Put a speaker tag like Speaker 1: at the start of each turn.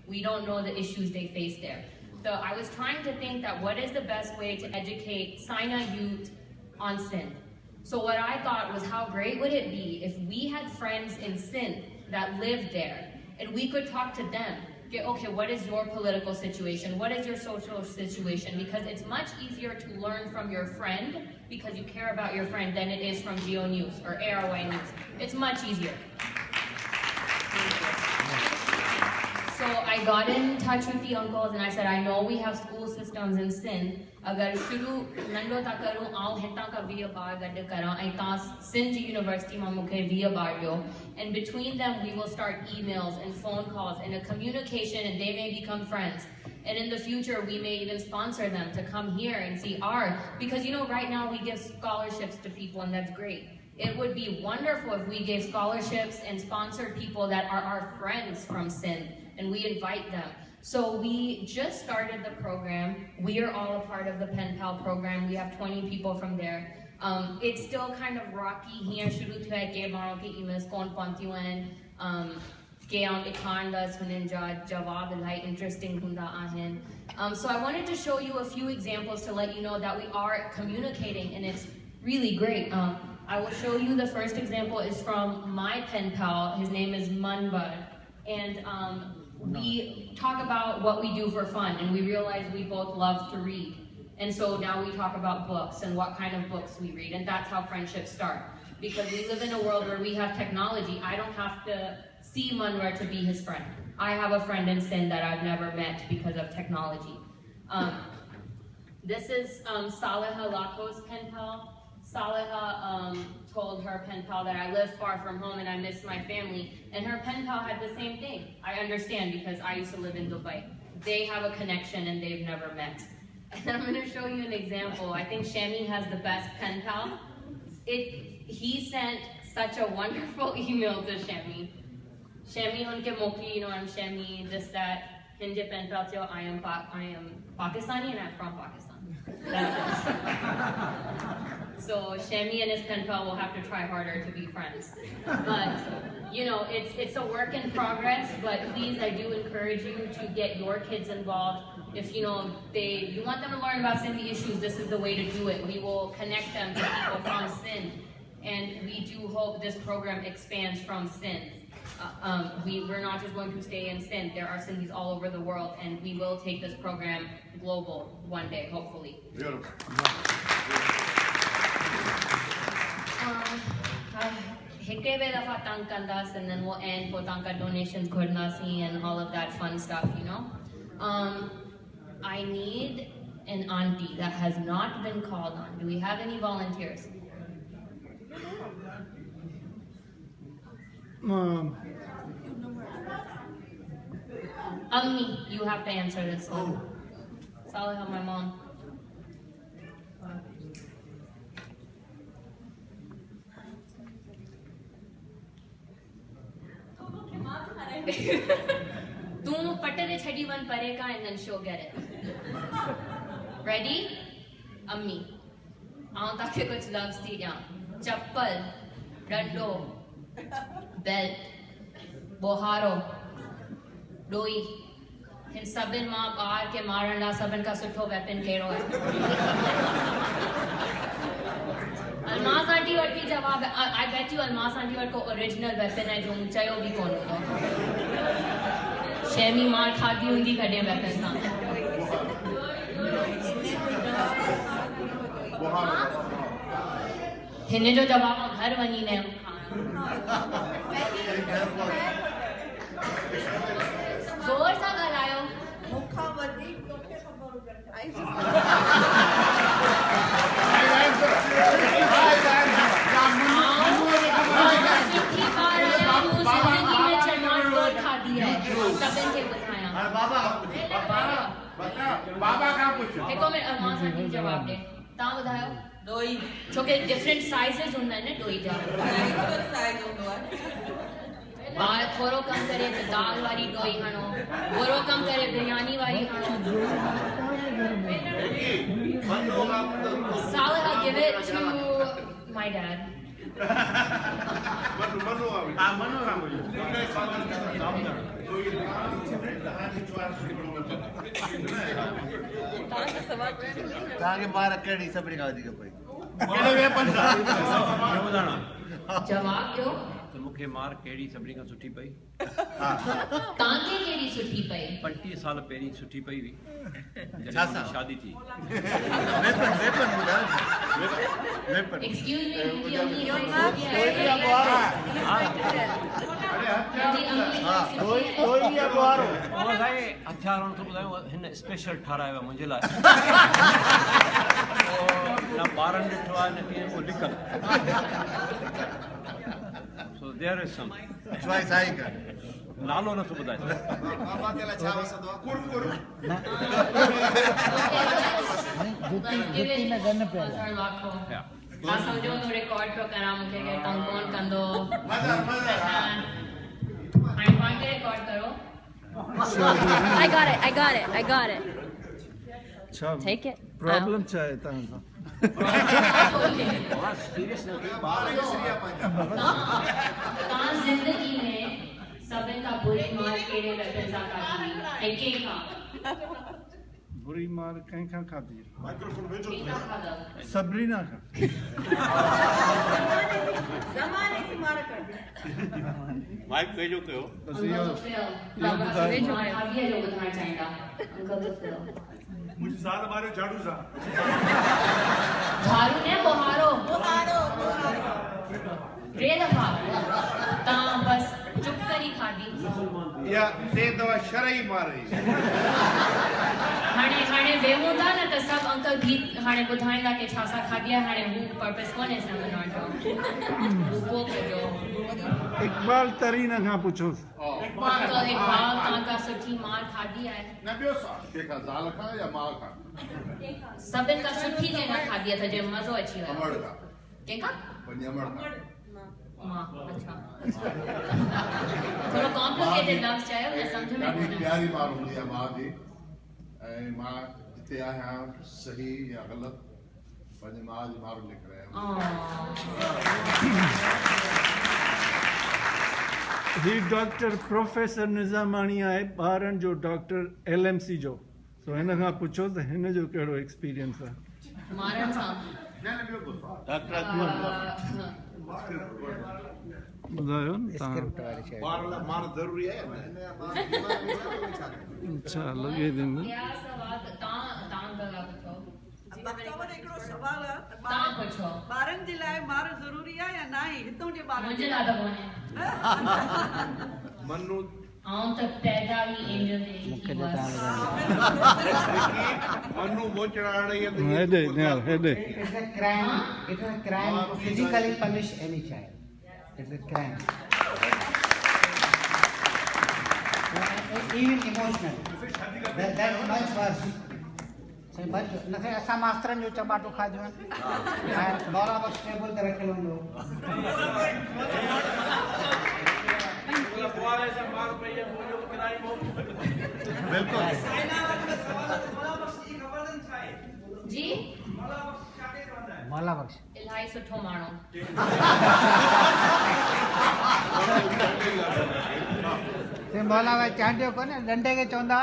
Speaker 1: We don't know the issues they face there. So I was trying to think that what is the best way to educate Sina youth on Sindh. So what I thought was, how great would it be if we had friends in Sindh that lived there, and we could talk to them. Okay, what is your political situation? What is your social situation? Because it's much easier to learn from your friend, because you care about your friend, than it is from Geo News or ARY News. It's much easier. So I got in touch with the uncles and I said, I know we have school systems in Sindh. Agar shuru nando ta karu, aau hitta ka via bar gad karan, ai ta Sindh University ma mukhe via bar dio. And between them, we will start emails and phone calls and a communication, and they may become friends. And in the future, we may even sponsor them to come here and see art. Because right now we give scholarships to people, and that's great. It would be wonderful if we gave scholarships and sponsored people that are our friends from Sindh, and we invite them. So we just started the program. We are all a part of the Pen Pal program. We have 20 people from there. It's still kind of rocky here. Shuru thya ke maro ke emails kon pahuntiyu hain. Ke aun ikhan da sunin ja jawab ilai interesting hunda ahin. So I wanted to show you a few examples to let you know that we are communicating, and it's really great. I will show you the first example is from my pen pal. His name is Manbad. And we talk about what we do for fun, and we realize we both love to read. And so now we talk about books and what kind of books we read, and that's how friendships start. Because we live in a world where we have technology. I don't have to see Manwar to be his friend. I have a friend in Sindh that I've never met because of technology. This is Saleha Lako's pen pal. Saleha told her pen pal that I live far from home and I miss my family, and her pen pal had the same thing. I understand, because I used to live in Dubai. They have a connection and they've never met. And I'm going to show you an example. I think Shami has the best pen pal. He sent such a wonderful email to Shami. Shami unke mokli, I'm Shami, this, that. Hindi pen pal, I am Pakistani and I'm from Pakistan. That's it. So Shami and his pen pal will have to try harder to be friends. But, it's a work in progress, but please, I do encourage you to get your kids involved. If, you want them to learn about Sindhi issues, this is the way to do it. We will connect them to people from Sindh, and we do hope this program expands from Sindh. We're not just going to stay in Sindh. There are Sindhis all over the world, and we will take this program global one day, hopefully. Beautiful. And then we'll end for donations, and all of that fun stuff, I need an auntie that has not been called on. Do we have any volunteers? Ammi, you have to answer this one. Saleha, my mom. Tum patte chhadi one pareka and then she'll get it. Ready? Ammi. Aun tak ke kuch loves thi ja. Chappal, dando, belt, boharo, doi. In sabin ma baar ke maran la sabin ka sutho weapon kero hai. Almas auntie what ki jawab hai. I bet you Almas auntie what ko original weapon hai jo chayo bhi kon hoga. Shami maar khadi hundi khade weapon sa. हिन्ने जो जवाब घर वनी ने जोर सा गलायो मुखा वदी तोखे खबर बाबा कहाँ पूछो? एक मिनट अल्मास आंटी जवाब दे। तां बतायो। दोई। छोके different sizes हुंदा ने दोई जा। size हुंदो है। बार थोरो कम करे तो दाल वाली दोई हणो, थोरो कम करे बिरयानी वाली हणो। Saleha, give it to my dad. Manu
Speaker 2: ताकि बार कड़ी सभी का दिखे पई
Speaker 1: जवाब दो
Speaker 3: तो मुखे मार केड़ी सभी का सुठी पई
Speaker 1: तांके केड़ी सुठी पई
Speaker 3: 25 साल पहिरीं सुठी पई हुई
Speaker 2: छा
Speaker 3: जॾहिं शादी थी
Speaker 2: वेपन
Speaker 1: एक्सक्यूज मी
Speaker 2: कोई या गुआरो
Speaker 3: हथियारों तो ॿुधायो हिन स्पेशल ठारायो आहे मुंहिंजे लाइ न ॿारनि ॾिठो आहे न कंहिं को लिकल so there is some
Speaker 2: choice आई कर
Speaker 3: नालो नथो ॿुधाए
Speaker 4: बाबा केला छा वसदो आहे कुर
Speaker 1: जुती में गन पे मां समझो तो रिकॉर्ड पे करा मुझे के तुम कौन कंदो आई वांट टू रिकॉर्ड करो
Speaker 5: I got it. Take it.
Speaker 6: Problem चाहे तहां
Speaker 3: सीरियस न
Speaker 1: तां जिंदगी में सभिनि खां बुरी मार कहिड़े रतन सां खाधी ऐं कंहिंखां
Speaker 6: बुरी मार कंहिंखां खाधी
Speaker 1: कंहिंखां खाधा
Speaker 6: सबरीना खां
Speaker 2: माइक भेजो कयो
Speaker 1: बाबा जो ॿुधाइण चाहींदा अंकल तो फिर
Speaker 4: मुझे साल मारे झाड़ू सा
Speaker 1: झाड़ू ने बुहारो टे दफ़ा तां बस चुप करी खाधी
Speaker 2: या ते दवा शरई मारी
Speaker 1: हाणे वेहूं था न त सभु अंकल गीत हाणे ॿुधाईंदा की छा छा खाधी आहे हाणे हू पर्पस कोन्हे सेमिनार जो हू पोइ कजो
Speaker 6: इकबाल तरीना खां पुछोसि
Speaker 1: अंकल इकबाल तव्हां का सुठी मार खाधी आहे
Speaker 2: न ॿियो सा केका ज़ाल खां या मां खां
Speaker 1: सभिनि खां सुठी कंहिंखां खाधी आहे त जे मज़ो अची वियो
Speaker 2: अमड़ खां
Speaker 1: कंहिंखां
Speaker 2: पंहिंजी अमड़ खां
Speaker 1: मां अच्छा थोरो कॉम्प्लिकेटेड लफ्ज़ चयो न सम्झ में
Speaker 2: ॾाढी
Speaker 1: कोन्हे
Speaker 2: प्यारी मार हूंदी आहे मां जी ऐं मां जिते आहियां सही या ग़लति पंहिंजी मां जी मार लिख रहिया
Speaker 6: ही डॉक्टर प्रोफेसर निज़ामाणी आहे ॿारनि जो डॉक्टर LMC जो सो हिन खां पुछो त हिन जो कहिड़ो एक्सपीरियंस आहे
Speaker 1: मारनि सां
Speaker 2: डॉक्टर
Speaker 6: ॿुधायो न तव्हां
Speaker 2: मार ज़रूरी आहे
Speaker 6: अच्छा लॻे थी न
Speaker 1: क्या सवाल तव्हां गला पुछो
Speaker 7: बख़्तवर हिकिड़ो सुवाल आहे
Speaker 1: तव्हां पुछो
Speaker 7: ॿारनि जे लाइ मार ज़रूरी आहे या न आहे हितों जे ॿारनि
Speaker 1: मुंहिंजे लाइ त कोन्हे
Speaker 2: मनु
Speaker 1: आऊं त पैदा ई एंजल ते ई थी बस
Speaker 2: मनु मोचड़ा रही है
Speaker 6: हेॾे हेॾे
Speaker 8: It's a crime. It is a crime to physically punish any child. It's a crime. Even emotional. That's much worse. न थे असां मास्तरनि जो चपाटो खाधो आहे ऐं दौरा बख़्श टेबल ते रखियलु हूंदो
Speaker 1: जी
Speaker 8: मौला बख़्श
Speaker 1: इलाही सुठो माण्हू
Speaker 8: मौला चांडियो कोन्हे डंडे खे चवंदा